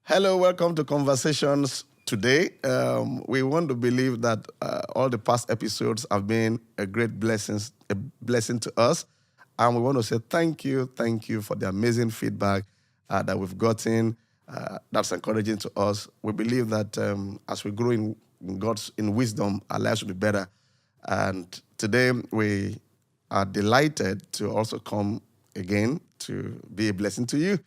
Hello, welcome to Conversations today. We want to believe that all the past episodes have been a great blessing to us. And we want to say thank you for the amazing feedback that we've gotten. That's encouraging to us. We believe that as we grow in wisdom, our lives will be better. And today we are delighted to also come again to be a blessing to you.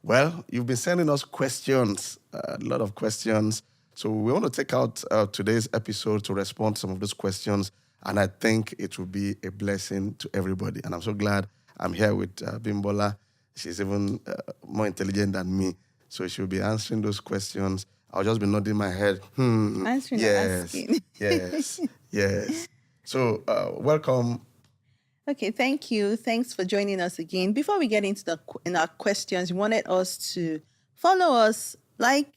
Well, you've been sending us questions, a lot of questions. So we want to take out today's episode to respond to some of those questions. And I think it will be a blessing to everybody. And I'm so glad I'm here with Bimbola. She's even more intelligent than me. So she'll be answering those questions. I'll just be nodding my head. Answering or asking. Yes. So welcome. Okay, thank you. Thanks for joining us again. Before we get into our questions, we wanted us to follow us, like,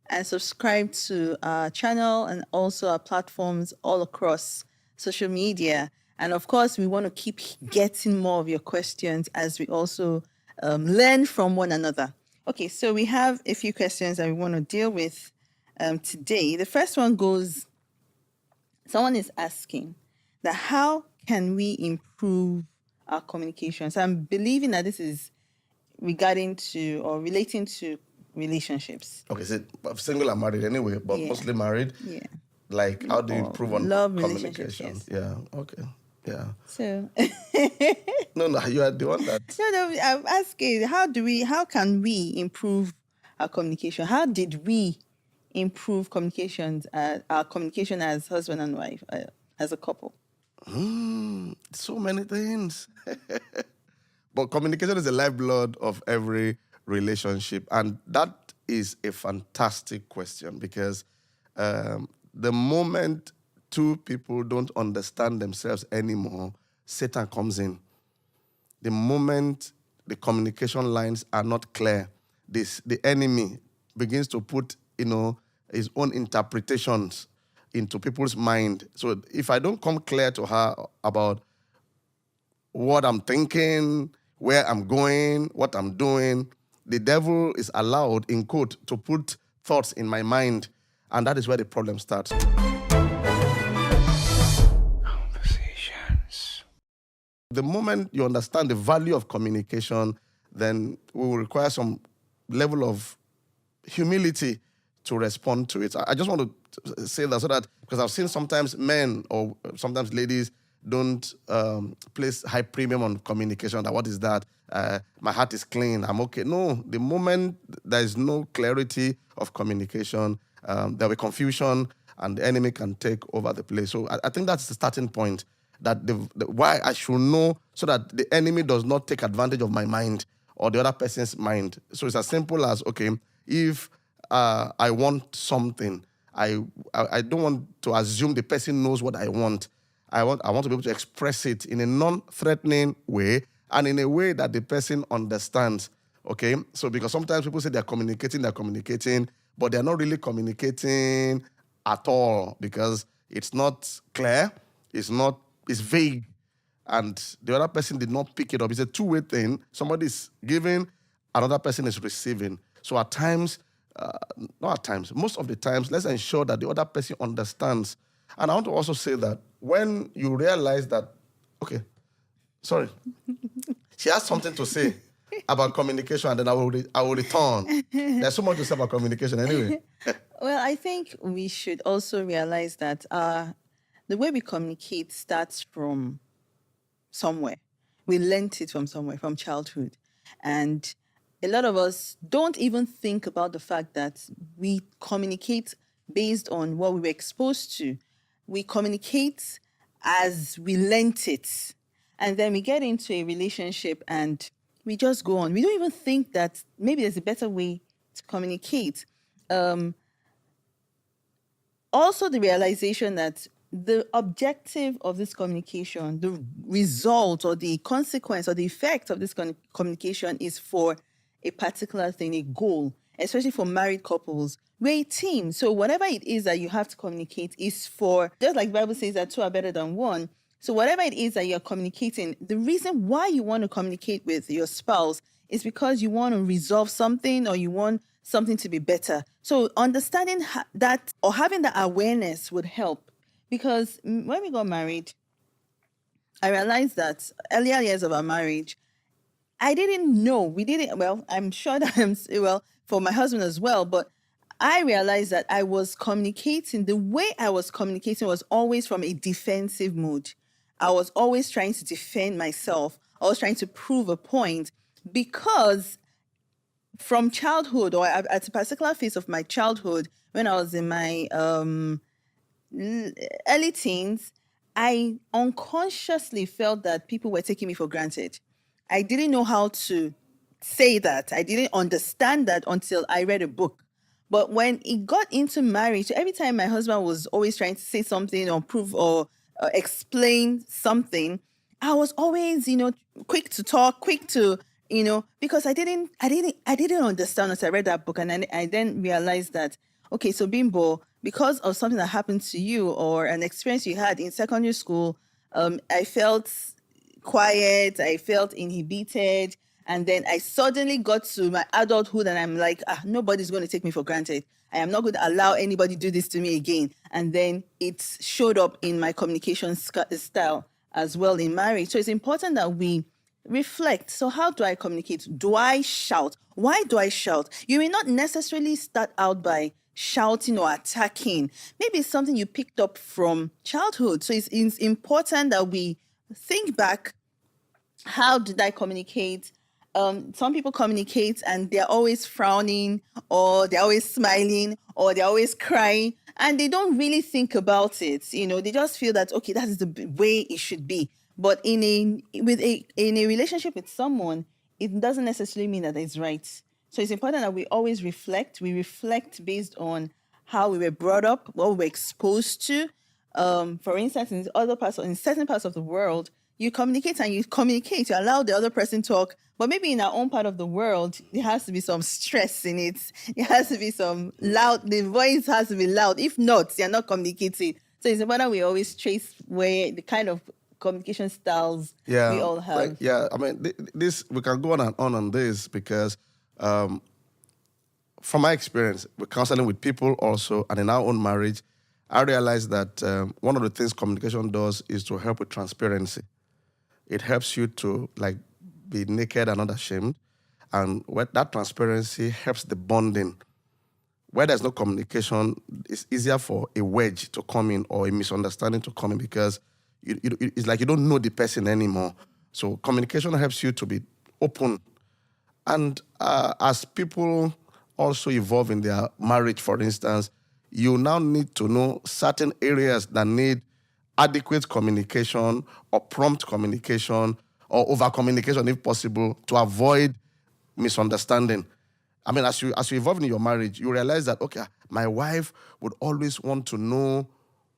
and subscribe to our channel and also our platforms all across social media. And of course, we want to keep getting more of your questions as we also learn from one another. Okay, so we have a few questions that we want to deal with today. The first one goes, someone is asking that how can we improve our communication? So I'm believing that this is regarding to or relating to relationships. Okay, so single and married anyway, but mostly married. Yeah. Like, how do you Or improve on love communication? relationships, Yeah, okay. Yeah. So No, you are the one that... no, I'm asking how can we improve our communication? How did we improve our communication as husband and wife, as a couple? So many things. But communication is the lifeblood of every relationship. And that is a fantastic question because the moment two people don't understand themselves anymore, Satan comes in. The moment the communication lines are not clear, the enemy begins to put, his own interpretations into people's mind. So if I don't come clear to her about what I'm thinking, where I'm going, what I'm doing, the devil is allowed, in quote, to put thoughts in my mind. And that is where the problem starts. Conversations. The moment you understand the value of communication, then we will require some level of humility to respond to it. I just want to say that so that, because I've seen sometimes men or sometimes ladies don't place high premium on communication. That what is that? My heart is clean. I'm okay. No, the moment there is no clarity of communication, there will be confusion and the enemy can take over the place. So I think that's the starting point, that why I should know so that the enemy does not take advantage of my mind or the other person's mind. So it's as simple as, okay, if I want something, I don't want to assume the person knows what I want. I want to be able to express it in a non-threatening way and in a way that the person understands. Okay? So because sometimes people say they're communicating, but they're not really communicating at all because it's not clear, it's vague, and the other person did not pick it up. It's a two-way thing. Somebody is giving, another person is receiving. So at times, not at times, most of the times, let's ensure that the other person understands. And I want to also say that when you realize that, okay, sorry, she has something to say about communication, and then I will return. There's so much to say about communication anyway. Well, I think we should also realize that the way we communicate starts from somewhere. We learnt it from somewhere, from childhood. And a lot of us don't even think about the fact that we communicate based on what we were exposed to. We communicate as we learnt it. And then we get into a relationship and we just go on. We don't even think that maybe there's a better way to communicate. Also, the realization that the objective of this communication, the result or the consequence or the effect of this communication is for a particular thing, a goal, especially for married couples. We're a team. So whatever it is that you have to communicate is for, just like the Bible says that two are better than one. So whatever it is that you're communicating, the reason why you want to communicate with your spouse It's because you want to resolve something or you want something to be better. So understanding that or having the awareness would help. Because when we got married, I realized that earlier years of our marriage, I didn't know. We didn't, well, I'm sure that well, for my husband as well, but I realized that I was communicating, the way I was communicating was always from a defensive mood. I was always trying to defend myself. I was trying to prove a point because from childhood or at a particular phase of my childhood, when I was in my early teens, I unconsciously felt that people were taking me for granted. I didn't know how to say that. I didn't understand that until I read a book. But when it got into marriage, every time my husband was always trying to say something or prove or explain something, I was always, quick to talk, quick to, because I didn't understand until I read that book, and I then realized that, okay, so Bimbo, because of something that happened to you or an experience you had in secondary school, I felt quiet, I felt inhibited. And then I suddenly got to my adulthood and I'm like, nobody's going to take me for granted. I am not going to allow anybody to do this to me again. And then it showed up in my communication style as well in marriage. So it's important that we reflect. So how do I communicate? Do I shout? Why do I shout? You may not necessarily start out by shouting or attacking. Maybe it's something you picked up from childhood. So it's important that we think back. How did I communicate? Some people communicate and they're always frowning or they're always smiling or they're always crying and they don't really think about it. They just feel that, okay, that is the way it should be. But in a relationship with someone, it doesn't necessarily mean that it's right. So it's important that we always reflect. We reflect based on how we were brought up, what we were exposed to. For instance, in certain parts of the world, you communicate and you communicate, you allow the other person talk. But maybe in our own part of the world, there has to be some stress in it. It has to be some loud, the voice has to be loud. If not, you're not communicating. So it's important we always trace where the kind of communication styles we all have. I mean, this we can go on and on this because from my experience with counseling with people also and in our own marriage, I realized that one of the things communication does is to help with transparency. It helps you to be naked and unashamed. And that transparency helps the bonding. Where there's no communication, it's easier for a wedge to come in or a misunderstanding to come in because it's like you don't know the person anymore. So communication helps you to be open. And as people also evolve in their marriage, for instance, you now need to know certain areas that need adequate communication or prompt communication or over communication if possible to avoid misunderstanding. I mean, as you evolve in your marriage, you realize that, okay, my wife would always want to know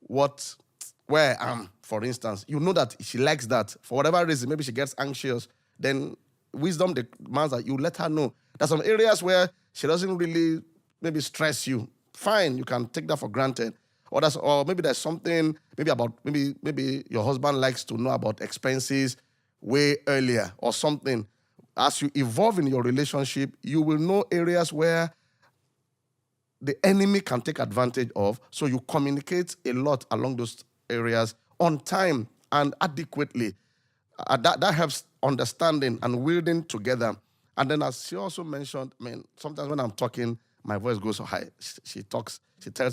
where I am, for instance. You know that she likes that. For whatever reason, maybe she gets anxious. Then wisdom demands that you let her know. There's some areas where she doesn't really maybe stress you. Fine, you can take that for granted. Or maybe there's something maybe your husband likes to know about expenses way earlier or something. As you evolve in your relationship, you will know areas where the enemy can take advantage of. So you communicate a lot along those areas on time and adequately. That helps understanding and wielding together. And then as she also mentioned, sometimes when I'm talking, my voice goes so high. She tells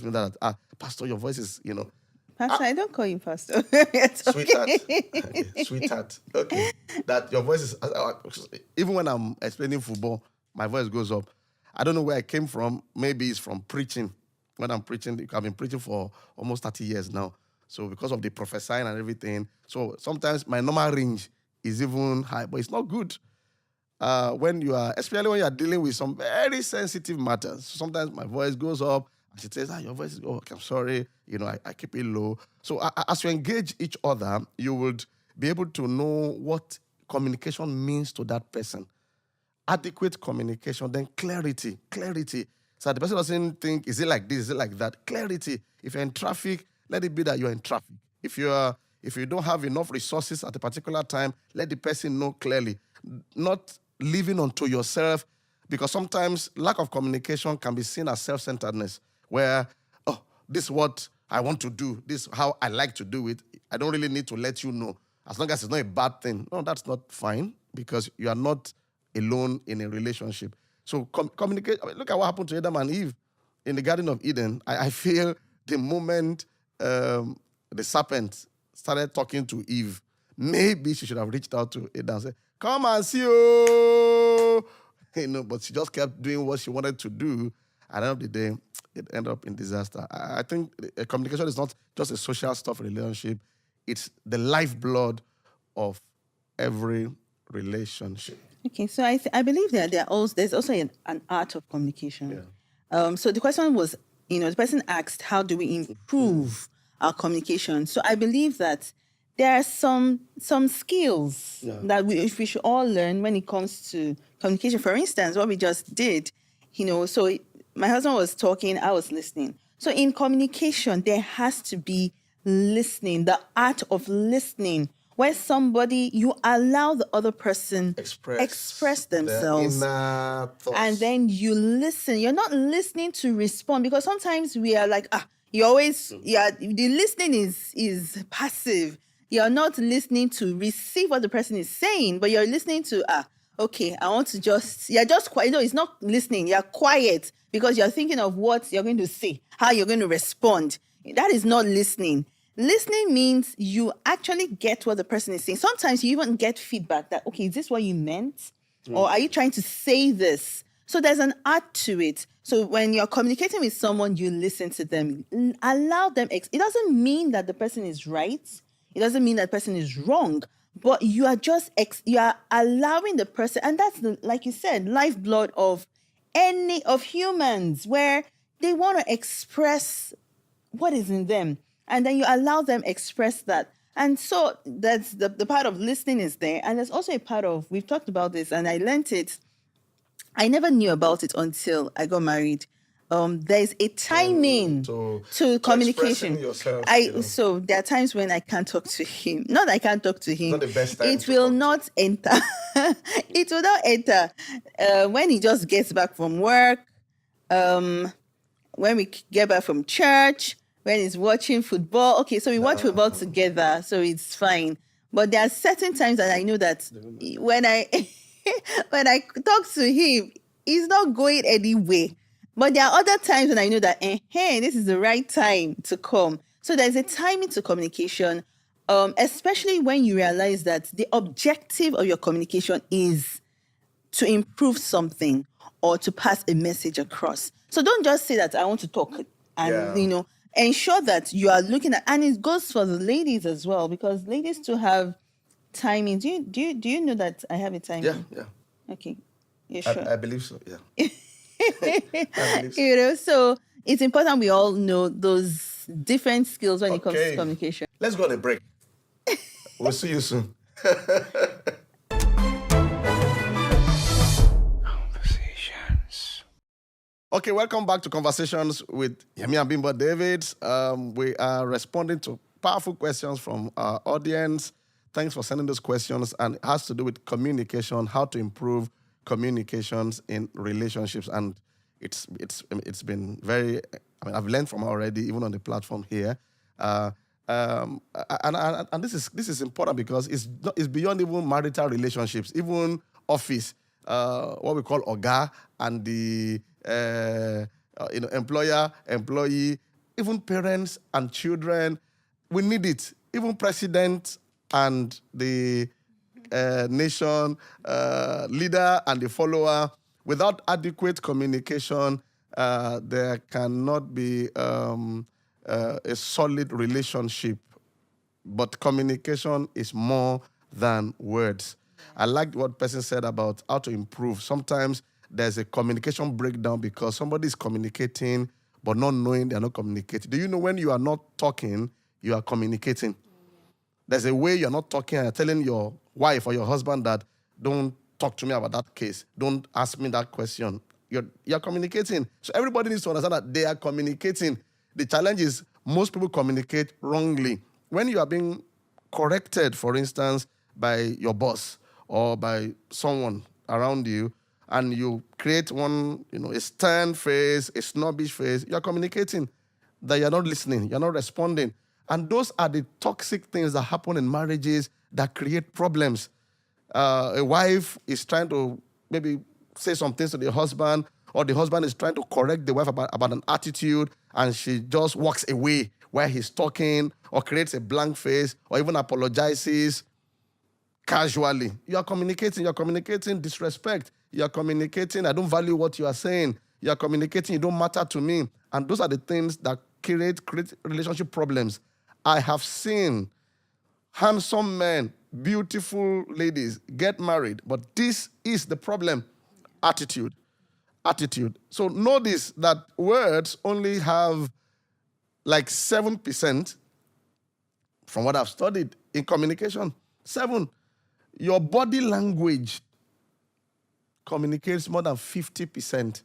me that, Pastor, your voice is, Pastor, I don't call you Pastor. Sweetheart. Okay, sweetheart. Okay. That your voice is, even when I'm explaining football, my voice goes up. I don't know where I came from. Maybe it's from preaching. When I'm preaching, I've been preaching for almost 30 years now. So because of the prophesying and everything, so sometimes my normal range is even high, but it's not good. Especially when you are dealing with some very sensitive matters. Sometimes my voice goes up, and she says, your voice is, okay, I'm sorry, I keep it low. So as you engage each other, you would be able to know what communication means to that person. Adequate communication, then clarity. So the person doesn't think, is it like this, is it like that? Clarity. If you're in traffic, let it be that you're in traffic. If you don't have enough resources at a particular time, let the person know clearly. Not living unto yourself, because sometimes lack of communication can be seen as self-centeredness, where, oh, this is what I want to do, this is how I like to do it. I don't really need to let you know, as long as it's not a bad thing. No, that's not fine, because you are not alone in a relationship. So communicate. I mean, look at what happened to Adam and Eve in the Garden of Eden. I feel the moment the serpent started talking to Eve, maybe she should have reached out to Adam and said, come and see, oh. But she just kept doing what she wanted to do. At the end of the day, it ended up in disaster. I think communication is not just a social stuff relationship. It's the lifeblood of every relationship. Okay, so I believe that there's also an art of communication. Yeah. So the question was, the person asked, how do we improve our communication? So I believe that there are some skills that we should all learn when it comes to communication. For instance, what we just did, so my husband was talking, I was listening. So in communication, there has to be listening, the art of listening, where you allow the other person express themselves, and then you listen. You're not listening to respond, because sometimes we are like, the listening is passive. You're not listening to receive what the person is saying, but you're listening to, okay, I want to you're just quiet. It's not listening. You're quiet because you're thinking of what you're going to say, how you're going to respond. That is not listening. Listening means you actually get what the person is saying. Sometimes you even get feedback that, okay, is this what you meant? Or are you trying to say this? So there's an art to it. So when you're communicating with someone, you listen to them, allow them. It doesn't mean that the person is right. It doesn't mean that the person is wrong, but you are just, you are allowing the person, and that's like you said, lifeblood of humans, where they want to express what is in them. And then you allow them express that. And so that's the part of listening is there. And there's also a part of, we've talked about this and I learned it. I never knew about it until I got married. There's a timing to communication. Yourself, So there are times when I can't talk to him. Not that I can't talk to him. Not the best time it will not enter. It will not enter. When he just gets back from work, when we get back from church, when he's watching football. Okay, so we watch football together, so it's fine. But there are certain times that I know that when I talk to him, he's not going anywhere. But there are other times when I know that, hey, this is the right time to come. So there's a timing to communication, especially when you realize that the objective of your communication is to improve something or to pass a message across. So don't just say that I want to talk and, ensure that you are looking at, and it goes for the ladies as well, because ladies too have timing. Do you know that I have a timing? Yeah. Okay. You sure? I believe so, yeah. I believe so. So it's important we all know those different skills when it comes to communication. Let's go on a break. We'll see you soon. Okay, welcome back to Conversations with Yemi and Bimbo David. We are responding to powerful questions from our audience. Thanks for sending those questions. And it has to do with communication, how to improve communications in relationships. And it's been very, I've learned from already, even on the platform here. And this is important because it's beyond even marital relationships, even office, what we call Oga and the employer, employee, even parents and children. We need it. Even president and the nation leader and the follower. Without adequate communication, there cannot be a solid relationship. But communication is more than words. I liked what person said about how to improve. Sometimes there's a communication breakdown because somebody is communicating but not knowing they're not communicating. Do you know when you are not talking, you are communicating? There's a way you're not talking and you're telling your wife or your husband that don't talk to me about that case. Don't ask me that question. You're communicating. So everybody needs to understand that they are communicating. The challenge is most people communicate wrongly. When you are being corrected, for instance, by your boss or by someone, around you, and you create one, a stern face, a snobbish face, you're communicating that you're not listening, you're not responding. And those are the toxic things that happen in marriages that create problems. A wife is trying to maybe say some things to the husband, or the husband is trying to correct the wife about an attitude, and she just walks away while he's talking, or creates a blank face, or even apologizes casually. You're communicating disrespect. You're communicating, I don't value what you are saying. You're communicating, you don't matter to me. And those are the things that create relationship problems. I have seen handsome men, beautiful ladies get married, but this is the problem. Attitude. So notice that words only have like 7%, from what I've studied in communication. 7. Your body language communicates more than 50%.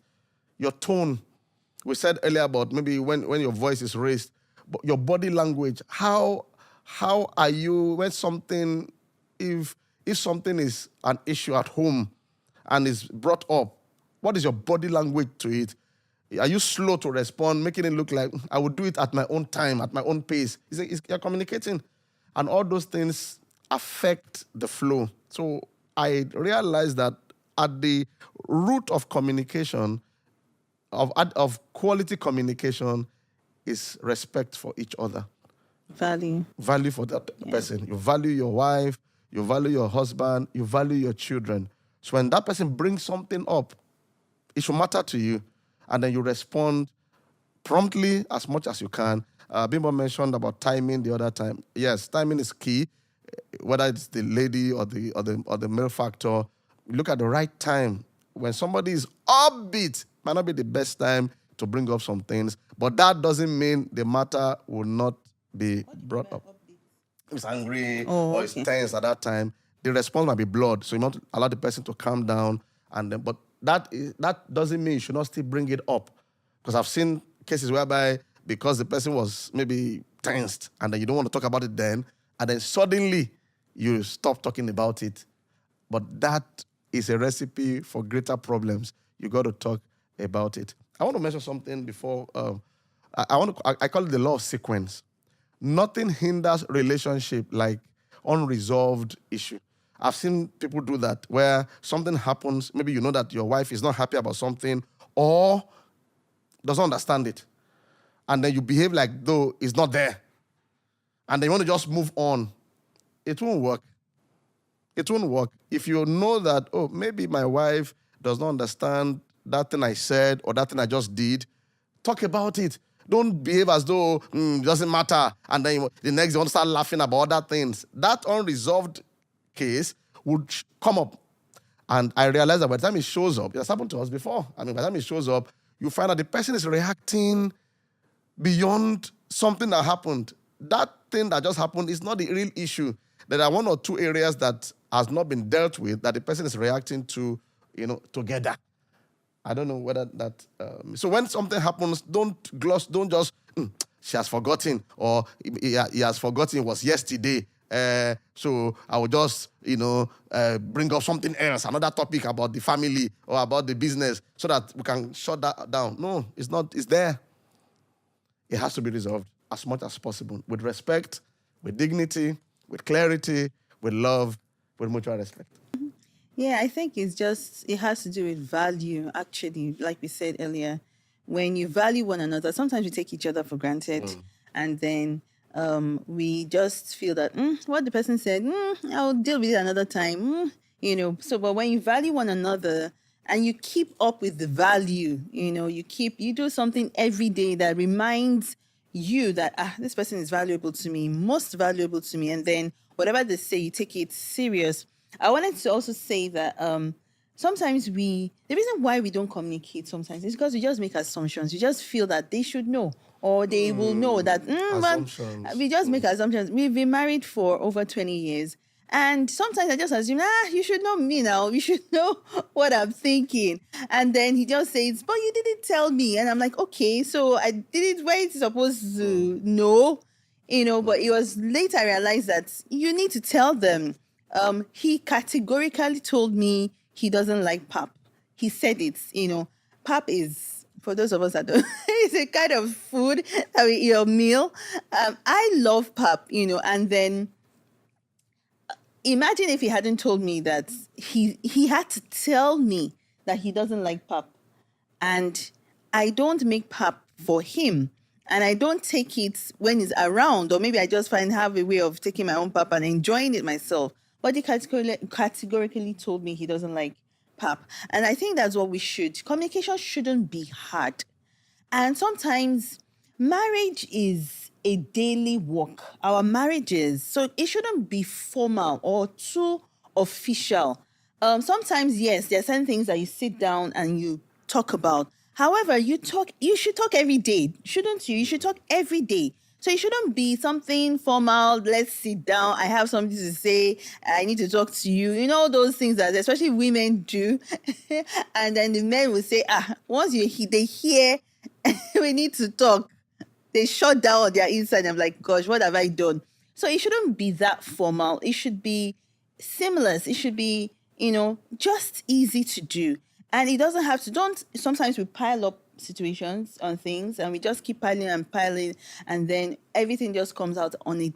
Your tone. We said earlier about maybe when your voice is raised, but your body language. How are you when something, if something is an issue at home and is brought up, what is your body language to it? Are you slow to respond, making it look like I would do it at my own time, at my own pace? You're communicating. And all those things affect the flow. So I realized that at the root of communication, of quality communication, is respect for each other. Value for that person. You value your wife, you value your husband, you value your children. So when that person brings something up, it should matter to you. And then you respond promptly as much as you can. Bimbo mentioned about timing the other time. Yes, timing is key. Whether it's the lady or the male factor, look at the right time. When somebody is upbeat, might not be the best time to bring up some things, but that doesn't mean the matter will not be brought up. If it's angry or it's tense at that time, the response might be blood. So you must allow the person to calm down, but that doesn't mean you should not still bring it up. Because I've seen cases whereby because the person was maybe tensed and then you don't want to talk about it then, and then suddenly you stop talking about it. But that is a recipe for greater problems. You got to talk about it. I want to mention something before. I call it the law of sequence. Nothing hinders relationship like unresolved issue. I've seen people do that where something happens. Maybe you know that your wife is not happy about something or doesn't understand it. And then you behave like though it's not there. And then you want to just move on. It won't work. It won't work. If you know that, oh, maybe my wife does not understand that thing I said or that thing I just did, talk about it. Don't behave as though it doesn't matter. And then the next day you want to start laughing about other things. That unresolved case would come up. And I realized that by the time it shows up, it has happened to us before. By the time it shows up, you find that the person is reacting beyond something that happened. That thing that just happened is not the real issue. There are 1 or 2 areas that has not been dealt with that the person is reacting to, together. I don't know whether that... so when something happens, don't just, she has forgotten, or he has forgotten it was yesterday. So I will just, bring up something else, another topic about the family or about the business so that we can shut that down. No, it's not. It's there. It has to be resolved as much as possible with respect, with dignity, with clarity, with love, with mutual respect. Yeah, I think it has to do with value, actually, like we said earlier. When you value one another, sometimes we take each other for granted. And then we just feel that, what the person said, I'll deal with it another time. But when you value one another and you keep up with the value, you do something every day that reminds you that, this person is valuable to me, most valuable to me. And then whatever they say, you take it serious. I wanted to also say that sometimes the reason why we don't communicate sometimes is because we just make assumptions. We just feel that they should know or they will know that. Assumptions. We just make assumptions. We've been married for over 20 years. And sometimes I just assume, you should know me now. You should know what I'm thinking. And then he just says, but you didn't tell me. And I'm like, okay, so I did it where it's supposed to know, but it was later I realized that you need to tell them. He categorically told me he doesn't like pap. He said it, pap is, for those of us that don't, it's a kind of food that we eat, a meal. I love pap, and then imagine if he hadn't told me that he had to tell me that he doesn't like pap, and I don't make pap for him, and I don't take it when he's around, or maybe I just have a way of taking my own pap and enjoying it myself. But he categorically told me he doesn't like pap, and I think that's what we should. Communication shouldn't be hard, and sometimes marriage is a daily work, our marriages. So it shouldn't be formal or too official. Sometimes, yes, there are certain things that you sit down and you talk about. However, you should talk every day, shouldn't you? You should talk every day. So it shouldn't be something formal. Let's sit down. I have something to say. I need to talk to you. You know, those things that especially women do. And then the men will say, once they hear we need to talk, they shut down on their inside. I'm like, gosh, what have I done? So it shouldn't be that formal. It should be seamless. It should be, just easy to do. And it doesn't have to, sometimes we pile up situations on things and we just keep piling and piling, and then everything just comes out on a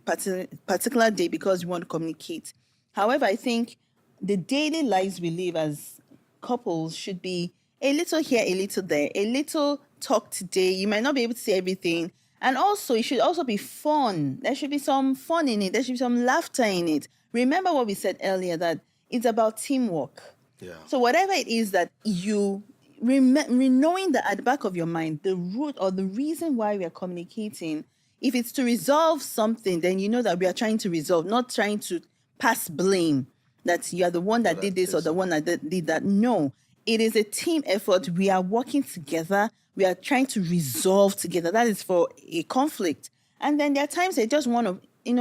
particular day because we want to communicate. However, I think the daily lives we live as couples should be a little here, a little there, a little talk today. You might not be able to say everything. And also, it should also be fun. There should be some fun in it. There should be some laughter in it. Remember what we said earlier, that it's about teamwork. Yeah. So whatever it is that you knowing that at the back of your mind, the root or the reason why we are communicating, if it's to resolve something, then you know that we are trying to resolve, not trying to pass blame that you are the one that did this or the one that did that. No, it is a team effort. We are working together. We are trying to resolve together. That is for a conflict. And then there are times they just want to, you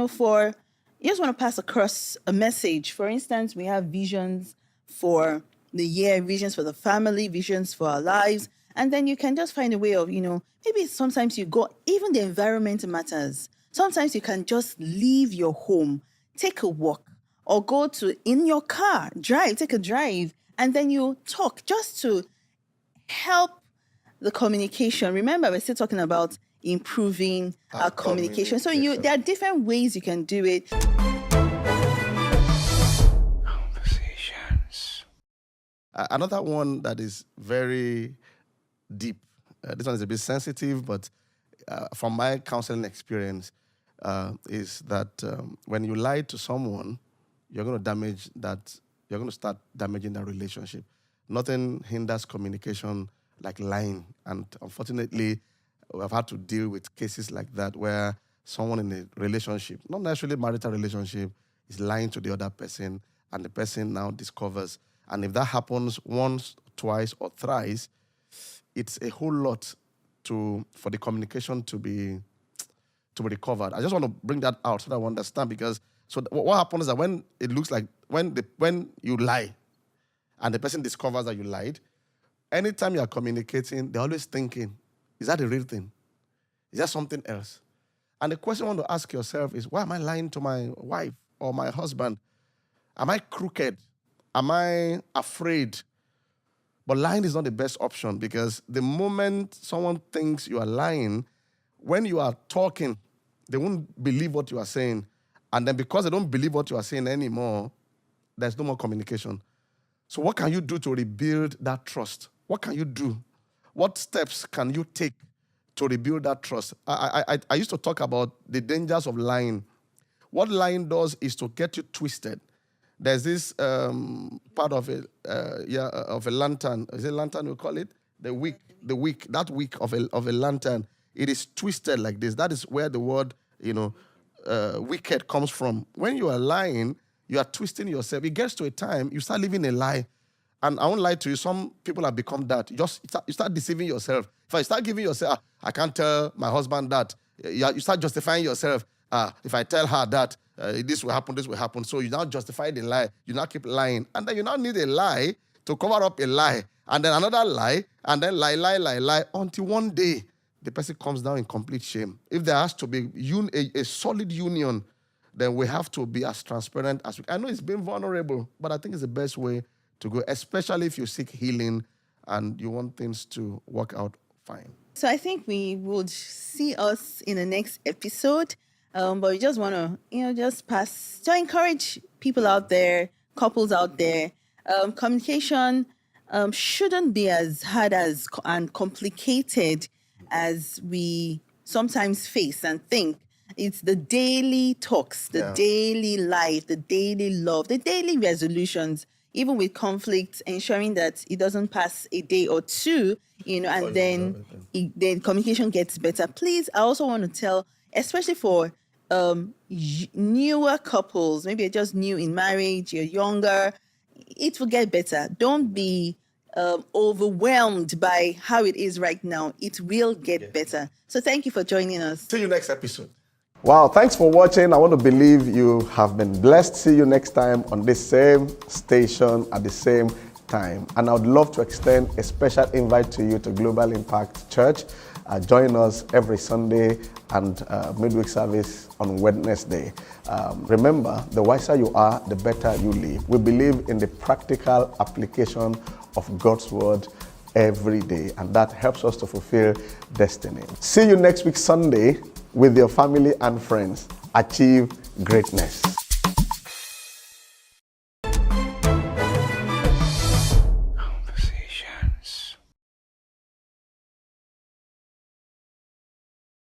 just want to pass across a message. For instance, we have visions for the year, visions for the family, visions for our lives. And then you can just find a way of, maybe sometimes you go, even the environment matters. Sometimes you can just leave your home, take a walk, or go in your car, take a drive, and then you talk just to help the communication. Remember, we're still talking about improving our communication. So there are different ways you can do it. Conversations. Another one that is very deep. This one is a bit sensitive, but from my counseling experience, is that when you lie to someone, you're going to start damaging that relationship. Nothing hinders communication like lying. And unfortunately, I've had to deal with cases like that where someone in a relationship, not necessarily marital relationship, is lying to the other person, and the person now discovers. And if that happens once, twice, or thrice, it's a whole lot for the communication to be recovered. I just want to bring that out so that I understand, because what happens is that when it looks like when you lie and the person discovers that you lied, anytime you are communicating, they're always thinking, is that the real thing? Is that something else? And the question you want to ask yourself is, why am I lying to my wife or my husband? Am I crooked? Am I afraid? But lying is not the best option, because the moment someone thinks you are lying, when you are talking, they won't believe what you are saying. And then because they don't believe what you are saying anymore, there's no more communication. So what can you do to rebuild that trust? What can you do? What steps can you take to rebuild that trust? I used to talk about the dangers of lying. What lying does is to get you twisted. There's this part of a lantern. Is it lantern we call it? The wick of a lantern. It is twisted like this. That is where the word, wicked comes from. When you are lying, you are twisting yourself. It gets to a time you start living a lie. And I won't lie to you, some people have become that. You start deceiving yourself. If I start giving yourself, I can't tell my husband that. You start justifying yourself. If I tell her that, this will happen. So you now justify the lie. You now keep lying. And then you now need a lie to cover up a lie. And then another lie. And then lie. Until one day, the person comes down in complete shame. If there has to be a solid union, then we have to be as transparent as we can. I know it's being vulnerable, but I think it's the best way to go, especially if you seek healing and you want things to work out fine. So I think we would see us in the next episode. But we just want to, just pass to encourage people out there, couples out there. Communication shouldn't be as hard and complicated as we sometimes face and think. It's the daily talks, the daily life, the daily love, the daily resolutions, even with conflicts, ensuring that it doesn't pass a day or two, and then the communication gets better. Please, I also want to tell, especially for newer couples, maybe you're just new in marriage, you're younger, it will get better. Don't be overwhelmed by how it is right now. It will get better. So thank you for joining us. See you next episode. Wow, thanks for watching. I want to believe you have been blessed. See you next time on this same station at the same time. And I would love to extend a special invite to you to Global Impact Church. Join us every Sunday and midweek service on Wednesday. Remember, the wiser you are, the better you live. We believe in the practical application of God's word every day, and that helps us to fulfill destiny. See you next week Sunday with your family and friends. Achieve greatness.